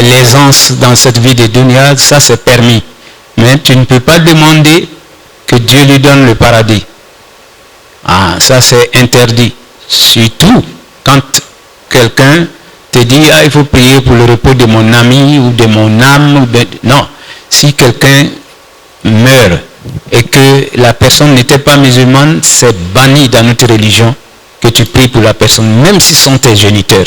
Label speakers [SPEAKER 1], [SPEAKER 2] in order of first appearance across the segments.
[SPEAKER 1] l'aisance dans cette vie de dunya, ça c'est permis. Mais tu ne peux pas demander que Dieu lui donne le paradis. Ah, ça c'est interdit. Surtout quand quelqu'un te dit, ah, il faut prier pour le repos de mon ami ou de mon âme. Non, si quelqu'un meurt et que la personne n'était pas musulmane, c'est banni dans notre religion que tu pries pour la personne, même si ce sont tes géniteurs.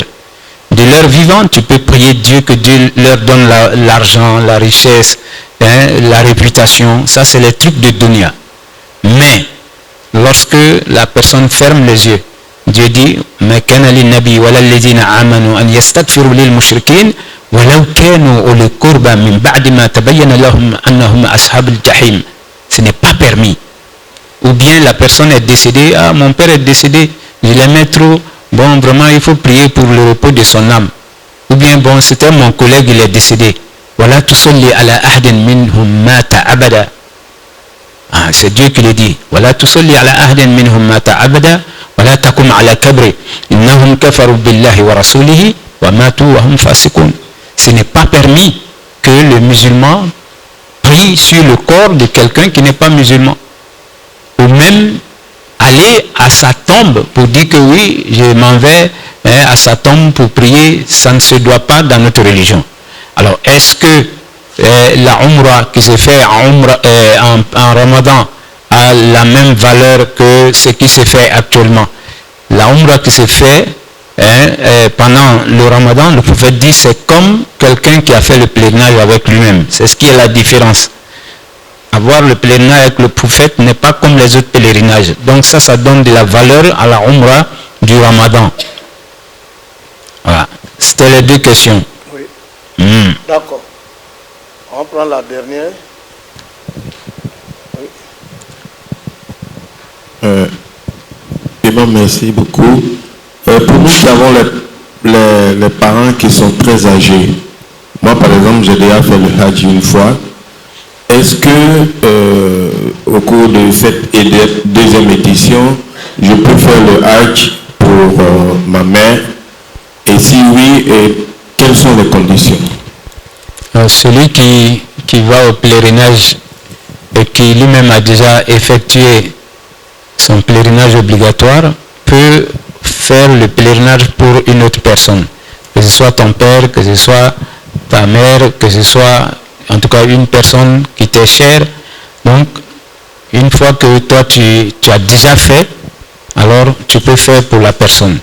[SPEAKER 1] De leur vivant, tu peux prier Dieu que Dieu leur donne l'argent, la richesse, la réputation. Ça, c'est les trucs de dunya. Mais, lorsque la personne ferme les yeux, Dieu dit, mais kana li nabi wala alladhina amanu an yastaghfiru lil mushrikin walau kanu uli qurba min ba'di ma tabayyana lahum annahum ashabul jahim. Ce n'est pas permis. Ou bien la personne est décédée, ah, mon père est décédé, je l'aimais trop, bon, vraiment, il faut prier pour le repos de son âme. Ou bien, bon, c'était mon collègue, il est décédé. Voilà, tusalli ala ahdin minhum mata abada. Ah, c'est Dieu qui le dit. Voilà, tusalli ala ahdin minhum mata abada. Voilà, takum ala kabri. Innahum kafaru billahi wa rasulihi wa matu wa hum fasikun. Ce n'est pas permis que le musulman prie sur le corps de quelqu'un qui n'est pas musulman. Ou même aller à sa tombe pour dire que oui, je m'en vais à sa tombe pour prier, ça ne se doit pas dans notre religion. Alors, est-ce que la Umrah qui se fait en Ramadan a la même valeur que ce qui se fait actuellement? La Umrah qui se fait pendant le Ramadan, le prophète dit c'est comme quelqu'un qui a fait le pèlerinage avec lui-même. C'est ce qui est la différence. Avoir le pèlerinage avec le prophète n'est pas comme les autres pèlerinages. Donc ça donne de la valeur à la Umrah du Ramadan. Voilà. C'était les deux questions.
[SPEAKER 2] Oui. D'accord. On prend la dernière.
[SPEAKER 3] Oui. Imam, merci beaucoup. Pour nous qui avons les parents qui sont très âgés, moi par exemple j'ai déjà fait le Hajj une fois. Est-ce que au cours de cette deuxième édition, je peux faire le Hajj pour ma mère? Et si oui, quelles sont les conditions?
[SPEAKER 1] Celui qui va au pèlerinage et qui lui-même a déjà effectué son pèlerinage obligatoire peut faire le pèlerinage pour une autre personne. Que ce soit ton père, que ce soit ta mère, que ce soit en tout cas une personne qui t'est chère. Donc, une fois que toi tu as déjà fait, alors tu peux faire pour la personne.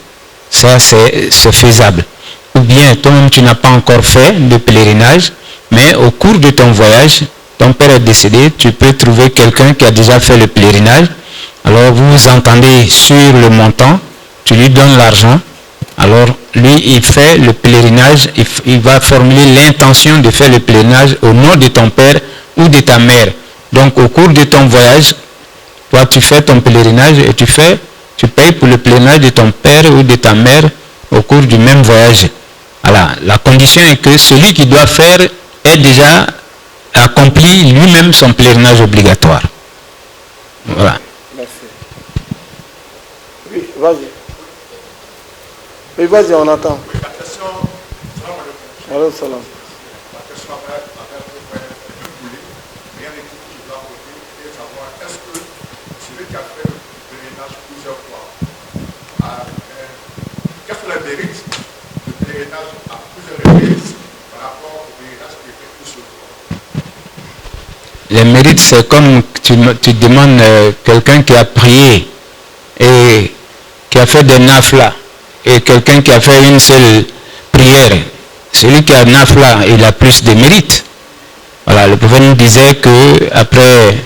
[SPEAKER 1] Ça, c'est faisable. Ou bien, toi-même, tu n'as pas encore fait le pèlerinage, mais au cours de ton voyage, ton père est décédé, tu peux trouver quelqu'un qui a déjà fait le pèlerinage. Alors, vous vous entendez sur le montant, tu lui donnes l'argent. Alors, lui, il fait le pèlerinage, il va formuler l'intention de faire le pèlerinage au nom de ton père ou de ta mère. Donc, au cours de ton voyage, toi, tu fais ton pèlerinage et tu payes pour le pèlerinage de ton père ou de ta mère au cours du même voyage. Voilà. La condition est que celui qui doit faire ait déjà accompli lui-même son pèlerinage obligatoire. Voilà.
[SPEAKER 2] Merci. Oui, vas-y. Oui, vas-y, on attend.
[SPEAKER 4] Oui, la question,
[SPEAKER 2] Allô, salam.
[SPEAKER 4] la question après rien n'est qui doit poser et savoir est-ce que celui qui a fait le pèlerinage plusieurs fois, quels sont les mérites du pèlerinage à plusieurs reprises par rapport au pèlerinage qui est fait une seule fois?
[SPEAKER 1] Les mérites, c'est comme tu demandes quelqu'un qui a prié et qui a fait des nafla et quelqu'un qui a fait une seule prière. Celui qui a nafla, il a plus de mérite. Voilà, le prophète nous disait que après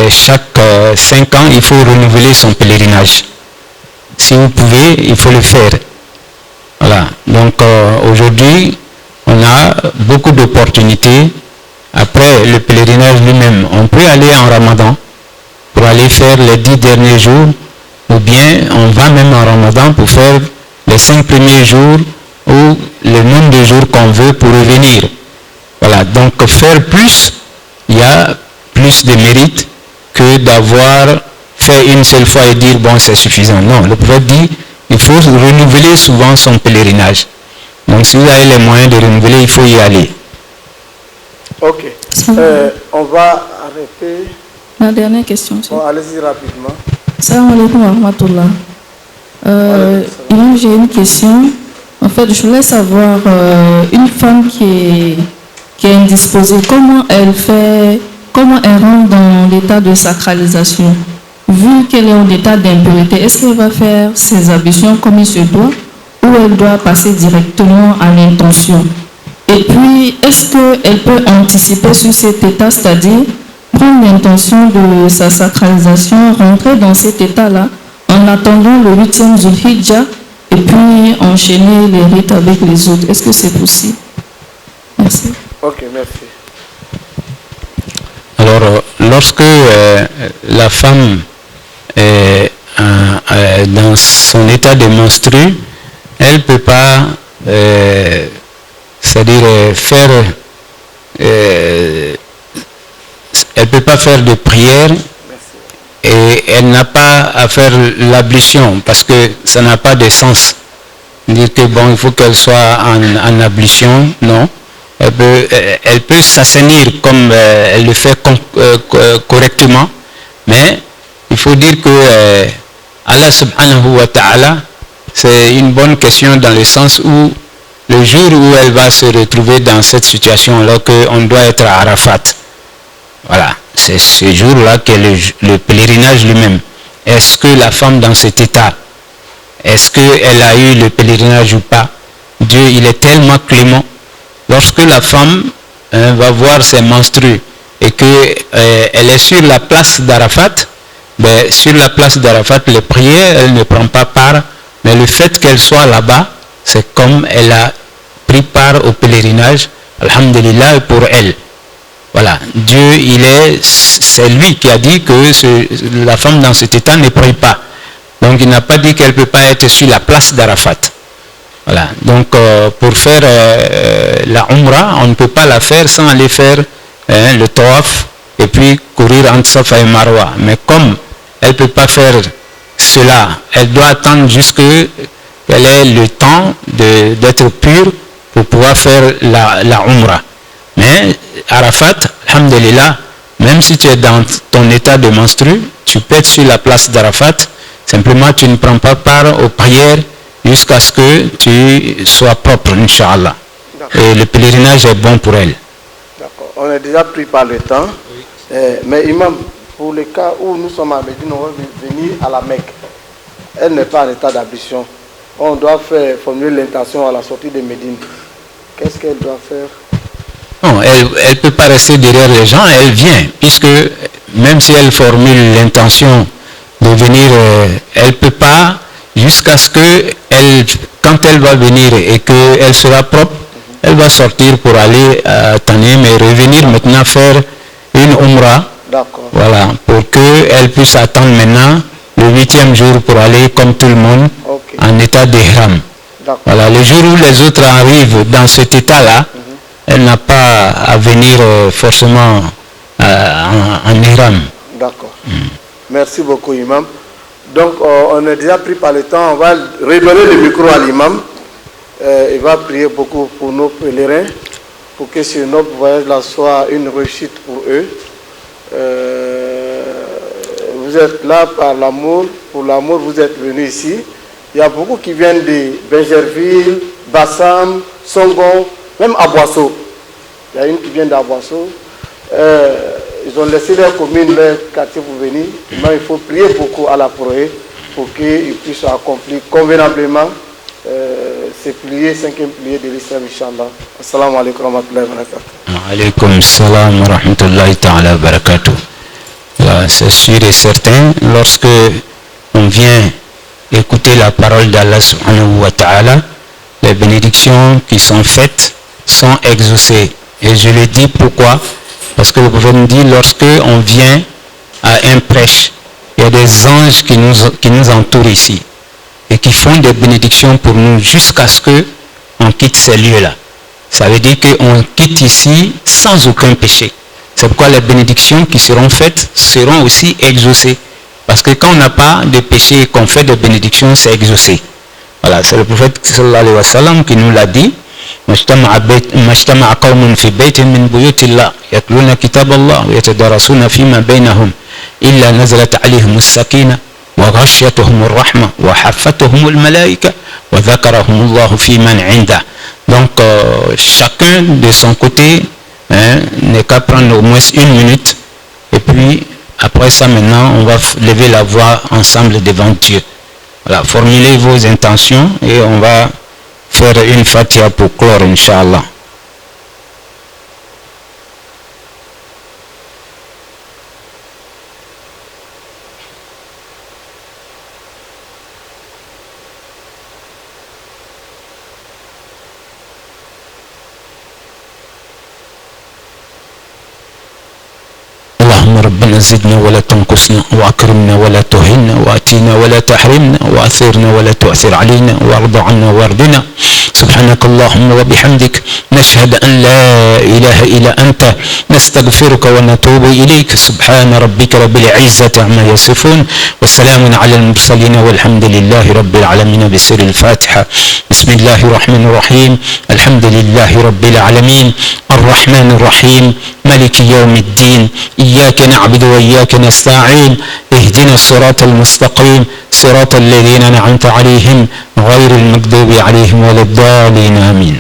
[SPEAKER 1] chaque 5 ans, il faut renouveler son pèlerinage. Si vous pouvez, il faut le faire. Voilà, donc aujourd'hui, on a beaucoup d'opportunités. Après le pèlerinage lui-même, on peut aller en Ramadan pour aller faire les 10 derniers jours, ou bien on va même en Ramadan pour faire les 5 premiers jours ou le nombre de jours qu'on veut pour revenir. Voilà, donc faire plus, il y a plus de mérite que d'avoir fait une seule fois et dire bon c'est suffisant. Non, le prophète dit il faut renouveler souvent son pèlerinage. Donc si vous avez les moyens de renouveler, il faut y aller.
[SPEAKER 2] Ok. On va arrêter.
[SPEAKER 5] La dernière question.
[SPEAKER 2] Bon, allez-y rapidement.
[SPEAKER 5] Salam alaikum wa rahmatullah. J'ai une question. En fait, je voulais savoir, une femme qui est indisposée, comment elle rentre dans l'état de sacralisation? Vu qu'elle est en état d'impurité, est-ce qu'elle va faire ses ablutions comme il se doit ou elle doit passer directement à l'intention? Et puis, est-ce qu'elle peut anticiper sur cet état, c'est-à-dire prendre l'intention de sa sacralisation, rentrer dans cet état-là en attendant le 8e Zulhijjah et puis enchaîner les rites avec les autres? Est-ce que c'est possible? Merci.
[SPEAKER 2] Ok, merci.
[SPEAKER 1] Alors, lorsque la femme est dans son état de menstru, elle ne peut pas, c'est-à-dire faire, elle peut pas faire de prière et elle n'a pas à faire l'ablution parce que ça n'a pas de sens. Dire que bon, il faut qu'elle soit en ablution, non. Elle peut s'assainir comme elle le fait correctement, mais il faut dire que Allah subhanahu wa ta'ala, c'est une bonne question dans le sens où le jour où elle va se retrouver dans cette situation, alors qu'on doit être à Arafat, voilà, c'est ce jour-là que le pèlerinage lui-même. Est-ce que la femme dans cet état, est-ce qu'elle a eu le pèlerinage ou pas? Dieu, il est tellement clément. Lorsque la femme va voir ses menstrues et qu'elle est sur la place d'Arafat, ben, sur la place d'Arafat, les prières, elle ne prend pas part, mais le fait qu'elle soit là-bas, c'est comme elle a pris part au pèlerinage, alhamdulillah, pour elle. Voilà, Dieu, c'est lui qui a dit que la femme dans cet état ne prie pas. Donc il n'a pas dit qu'elle ne peut pas être sur la place d'Arafat. Voilà, donc pour faire la Umrah, on ne peut pas la faire sans aller faire le Tawaf et puis courir entre Safa et Marwa. Mais comme elle ne peut pas faire cela, elle doit attendre jusqu'à qu'elle ait le temps d'être pure pour pouvoir faire la Umrah. Mais Arafat, alhamdulillah, même si tu es dans ton état de menstru, tu peux être sur la place d'Arafat, simplement tu ne prends pas part aux prières jusqu'à ce que tu sois propre, Inch'Allah. Et le pèlerinage est bon pour elle.
[SPEAKER 2] D'accord. On est déjà pris par le temps. Mais Imam, pour le cas où nous sommes à Médine, on va venir à la Mecque. Elle n'est pas en état d'ablution. On doit formuler l'intention à la sortie de Médine. Qu'est-ce qu'elle doit faire?
[SPEAKER 1] Non, elle ne peut pas rester derrière les gens, elle vient, puisque même si elle formule l'intention de venir, elle ne peut pas, jusqu'à ce que, quand elle va venir et qu'elle sera propre, elle va sortir pour aller à Tanim et revenir maintenant faire une Umrah.
[SPEAKER 2] D'accord.
[SPEAKER 1] Voilà, pour qu'elle puisse attendre maintenant le 8e jour pour aller comme tout le monde en état d'ihram. Voilà, le jour où les autres arrivent dans cet état-là, elle n'a pas à venir forcément en ihram.
[SPEAKER 2] D'accord. Merci beaucoup, Imam. Donc, on est déjà pris par le temps. On va redonner le micro à l'imam. Il va prier beaucoup pour nos pèlerins, pour que ce noble voyage-là soit une réussite pour eux. Vous êtes là par l'amour. Pour l'amour, vous êtes venus ici. Il y a beaucoup qui viennent de Benjerville, Bassam, Songon, même à Boisseau. Il y a une qui vient d'Aboisseau. Ils ont laissé leur commune, leur quartier pour venir. Maintenant, il faut prier beaucoup à la Proé pour qu'ils puissent accomplir convenablement ces piliers, 5e pilier de l'islam, Inch'Allah. Assalamu alaikum wa rahmatullahi wa barakatuh.
[SPEAKER 1] Alaykum salam wa rahmatullahi ta'ala wa barakatuh. C'est sûr et certain, lorsque on vient écouter la parole d'Allah subhanahu wa ta'ala, les bénédictions qui sont faites sont exaucées. Et je le dis pourquoi? Parce que le prophète nous dit, lorsque on vient à un prêche, il y a des anges qui nous entourent ici et qui font des bénédictions pour nous jusqu'à ce qu'on quitte ces lieux-là. Ça veut dire qu'on quitte ici sans aucun péché. C'est pourquoi les bénédictions qui seront faites seront aussi exaucées. Parce que quand on n'a pas de péché et qu'on fait des bénédictions, c'est exaucé. Voilà, c'est le prophète sallallahu alayhi wa sallam qui nous l'a dit. ما اجتمع قوم في بيت من بيوت الله يتلون كتاب الله ويتدارسون فيما بينهم إلا نزلت عليهم السكينة وغشيتهم الرحمة وحفتهم الملائكة وذكرهم الله في من عنده. Donc chacun de son côté n'est qu'à prendre au moins 1 minute et puis après ça maintenant on va lever la voix ensemble devant Dieu. Voilà, formulez vos intentions et on va faire une Fatiha pour clore, Inch'Allah. ربنا زدنا ولا تنقصنا واكرمنا ولا تهنا واتينا ولا تحرمنا واثرنا ولا تؤثر علينا وارض عنا وارضنا. سبحانك اللهم وبحمدك نشهد أن لا إله إلا أنت نستغفرك ونتوب إليك. سبحان ربك رب العزة عما يصفون وسلام على المرسلين والحمد لله رب العالمين. بسر الفاتحة. بسم الله الرحمن الرحيم. الحمد لله رب العالمين الرحمن الرحيم ملك يوم الدين إياك نعبد وإياك نستعين اهدنا الصراط المستقيم صراط الذين أنعمت عليهم غير المغضوب عليهم ولا الضالين آمين.